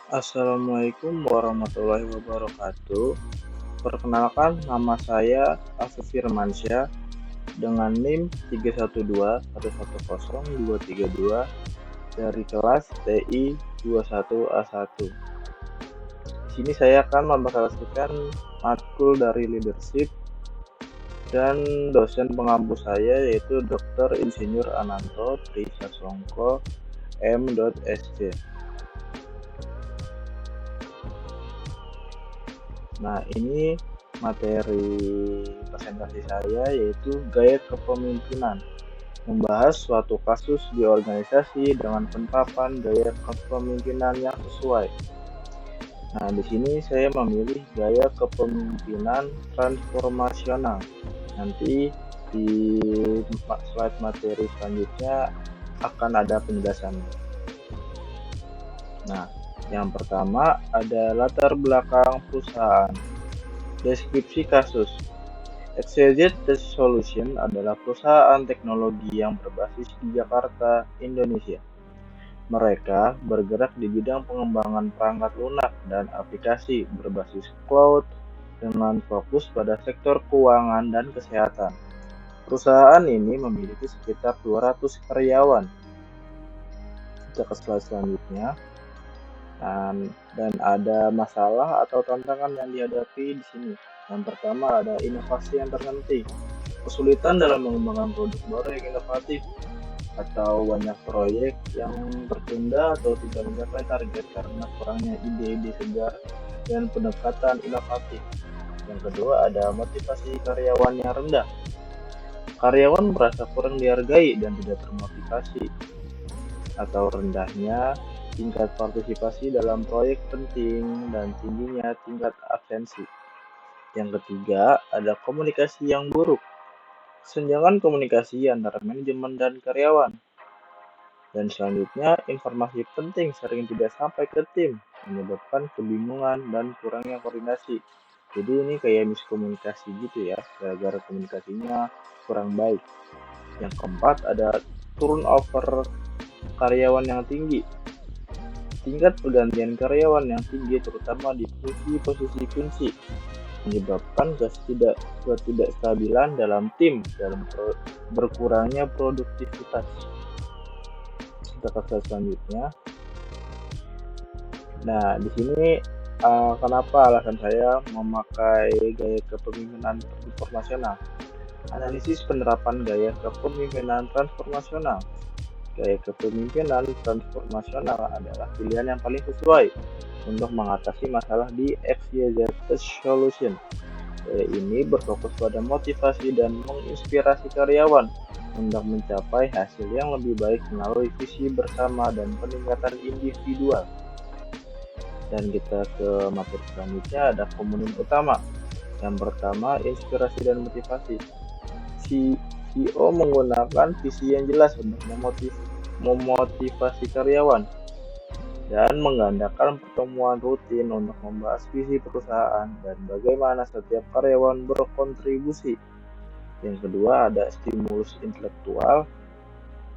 Assalamualaikum warahmatullahi wabarakatuh. Perkenalkan, nama saya Afif Firmansyah dengan NIM 312110232 dari kelas TI 21A1. Di sini saya akan mempresentasikan matkul dari leadership dan dosen pengampu saya yaitu Dr. Insinyur Ananto Trisasongko M.Sc. Nah, ini materi presentasi saya yaitu gaya kepemimpinan, membahas suatu kasus di organisasi dengan penerapan gaya kepemimpinan yang sesuai. Nah, di sini saya memilih gaya kepemimpinan transformasional. Nanti di slide materi selanjutnya akan ada penjelasannya. Nah, yang pertama ada latar belakang perusahaan. Deskripsi kasus. XYZ Solution adalah perusahaan teknologi yang berbasis di Jakarta, Indonesia. Mereka bergerak di bidang pengembangan perangkat lunak dan aplikasi berbasis cloud dengan fokus pada sektor keuangan dan kesehatan. Perusahaan ini memiliki sekitar 200 karyawan. Kita ke slide selanjutnya. Dan ada masalah atau tantangan yang dihadapi di sini. Yang pertama ada inovasi yang terhenti, kesulitan dalam mengembangkan produk baru yang inovatif, atau banyak proyek yang tertunda atau tidak mencapai target karena kurangnya ide-ide segar dan pendekatan inovatif. Yang kedua ada motivasi karyawan yang rendah. Karyawan merasa kurang dihargai dan tidak termotivasi, atau rendahnya tingkat partisipasi dalam proyek penting dan tingginya tingkat absensi. Yang ketiga, ada komunikasi yang buruk. Kesenjangan komunikasi antara manajemen dan karyawan. Dan selanjutnya, informasi penting sering tidak sampai ke tim, menyebabkan kebingungan dan kurangnya koordinasi. Jadi ini kayak miskomunikasi gitu ya, gara-gara komunikasinya kurang baik. Yang keempat, ada turnover karyawan yang tinggi. Tingkat pergantian karyawan yang tinggi terutama di posisi kunci menyebabkan ketidakstabilan dalam tim dalam berkurangnya produktivitas. Kita ke slide selanjutnya. Nah, di sini kenapa alasan saya memakai gaya kepemimpinan transformasional? Analisis penerapan gaya kepemimpinan transformasional. Gaya kepemimpinan transformasional adalah pilihan yang paling sesuai untuk mengatasi masalah di XYZ Solution. Gaya ini berfokus pada motivasi dan menginspirasi karyawan untuk mencapai hasil yang lebih baik melalui visi bersama dan peningkatan individual. Dan kita ke materi selanjutnya ada komponen utama. Yang pertama, inspirasi dan motivasi. CEO menggunakan visi yang jelas untuk memotivasi karyawan dan menggandakan pertemuan rutin untuk membahas visi perusahaan dan bagaimana setiap karyawan berkontribusi. Yang kedua ada stimulus intelektual,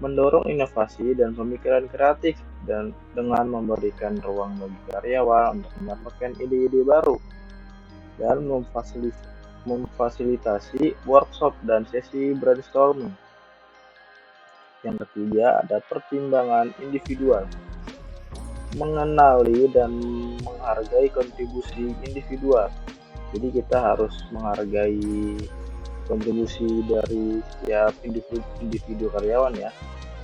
mendorong inovasi dan pemikiran kreatif dan dengan memberikan ruang bagi karyawan untuk mendapatkan ide-ide baru dan memfasilitasi workshop dan sesi brainstorming. Yang ketiga ada pertimbangan individual, mengenali dan menghargai kontribusi individual. Jadi kita harus menghargai kontribusi dari setiap individu karyawan ya,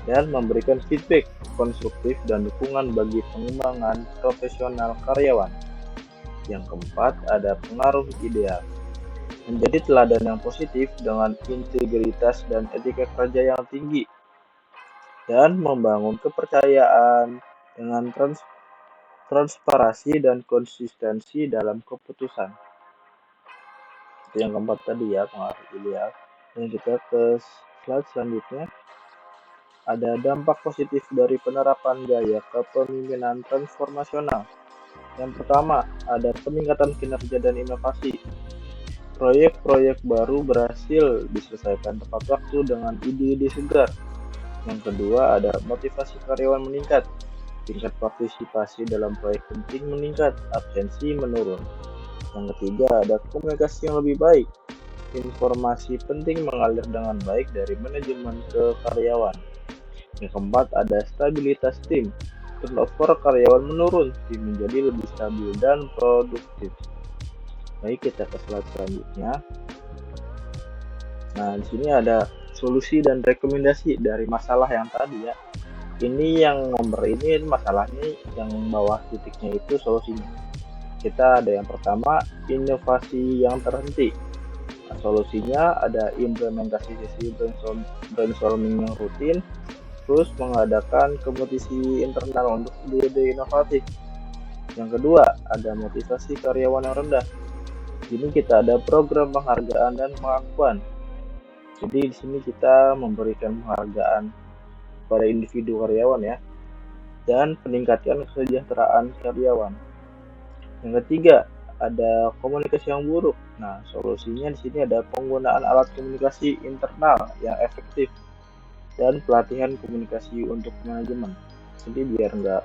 dan memberikan feedback konstruktif dan dukungan bagi pengembangan profesional karyawan. Yang keempat ada pengaruh ideal, menjadi teladan yang positif dengan integritas dan etika kerja yang tinggi, dan membangun kepercayaan dengan transparansi dan konsistensi dalam keputusan. Itu yang keempat tadi ya, pengaruh ideal. Dan kita ke slide selanjutnya. Ada dampak positif dari penerapan gaya kepemimpinan transformasional. Yang pertama, ada peningkatan kinerja dan inovasi. Proyek-proyek baru berhasil diselesaikan tepat waktu dengan ide-ide segar. Yang kedua ada motivasi karyawan meningkat, tingkat partisipasi dalam proyek penting meningkat, absensi menurun. Yang ketiga ada komunikasi yang lebih baik, informasi penting mengalir dengan baik dari manajemen ke karyawan. Yang keempat ada stabilitas tim, turnover karyawan menurun, tim menjadi lebih stabil dan produktif. Baik, kita ke slide selanjutnya. Nah, di sini ada solusi dan rekomendasi dari masalah yang tadi ya. Ini yang nomor ini masalahnya, yang bawah titiknya itu solusinya. Kita ada yang pertama, inovasi yang terhenti. Nah, solusinya ada implementasi sesi brainstorming yang rutin, terus mengadakan kompetisi internal untuk ide-ide inovatif. Yang kedua, ada motivasi karyawan yang rendah. Ini kita ada program penghargaan dan pengakuan. Jadi di sini kita memberikan penghargaan pada individu karyawan ya, dan peningkatan kesejahteraan karyawan. Yang ketiga, ada komunikasi yang buruk. Nah, solusinya di sini ada penggunaan alat komunikasi internal yang efektif dan pelatihan komunikasi untuk manajemen. Jadi biar nggak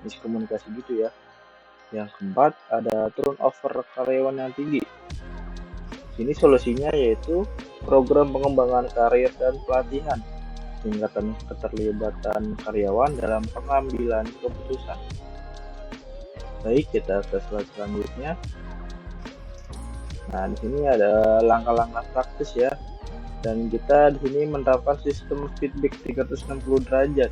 miskomunikasi gitu ya. Yang keempat, ada turnover karyawan yang tinggi. Ini solusinya yaitu program pengembangan karir dan pelatihan, peningkatan keterlibatan karyawan dalam pengambilan keputusan. Baik, kita ke slide selanjutnya. Nah, di sini ada langkah-langkah praktis ya. Dan kita di sini menerapkan sistem feedback 360 derajat.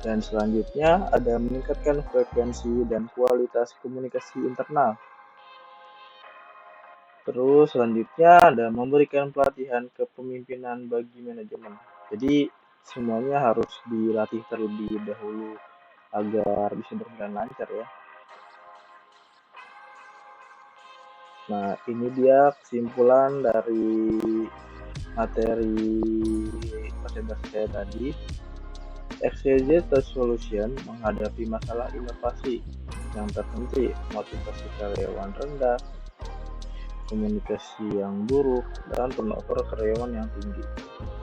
Dan selanjutnya ada meningkatkan frekuensi dan kualitas komunikasi internal. Terus selanjutnya ada memberikan pelatihan kepemimpinan bagi manajemen. Jadi semuanya harus dilatih terlebih dahulu agar bisa berjalan lancar ya. Nah, ini dia kesimpulan dari materi presentasi saya tadi. XYZ Solution menghadapi masalah inovasi yang terhenti, motivasi karyawan rendah, komunikasi yang buruk, dan turnover karyawan yang tinggi.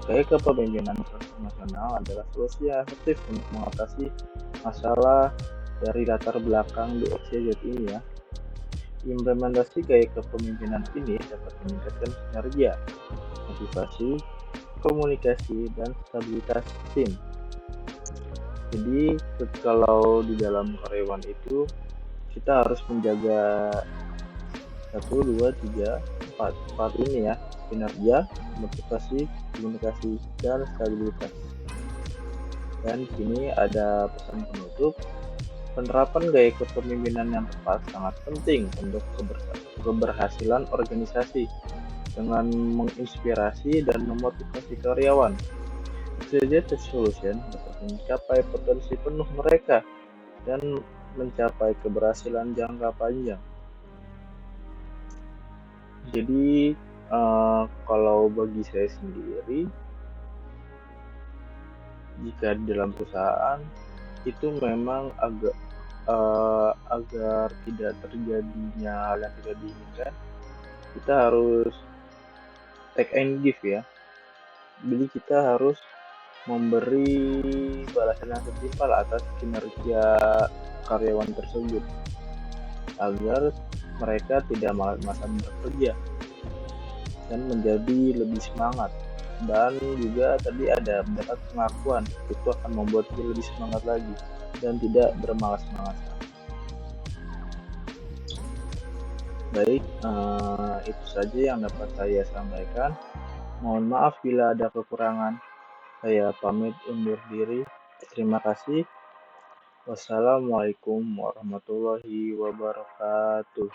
Gaya kepemimpinan transformasional adalah solusi yang efektif untuk mengatasi masalah dari latar belakang di XYZ ini ya. Implementasi gaya kepemimpinan ini dapat meningkatkan kinerja, motivasi, komunikasi, dan stabilitas tim. Jadi kalau di dalam karyawan itu kita harus menjaga 1, 2, 3, 4 ini ya, kinerja, motivasi, komunikasi, dan stabilitas. Dan di sini ada pesan penutup. Penerapan gaya kepemimpinan yang tepat sangat penting untuk keberhasilan organisasi dengan menginspirasi dan memotivasi karyawan. XYZ Solution dapat mencapai potensi penuh mereka dan mencapai keberhasilan jangka panjang. Jadi kalau bagi saya sendiri, jika di dalam perusahaan itu memang agar tidak terjadinya hal yang tidak diinginkan, kita harus take and give ya. Jadi kita harus memberi balasan yang setimpal atas kinerja karyawan tersebut agar mereka tidak malas-malasan bekerja dan menjadi lebih semangat. Dan juga tadi ada mendapat pengakuan, itu akan membuat dia lebih semangat lagi dan tidak bermalas-malasan. Baik, itu saja yang dapat saya sampaikan. Mohon maaf bila ada kekurangan. Saya pamit undur diri. Terima kasih. Wassalamualaikum warahmatullahi wabarakatuh.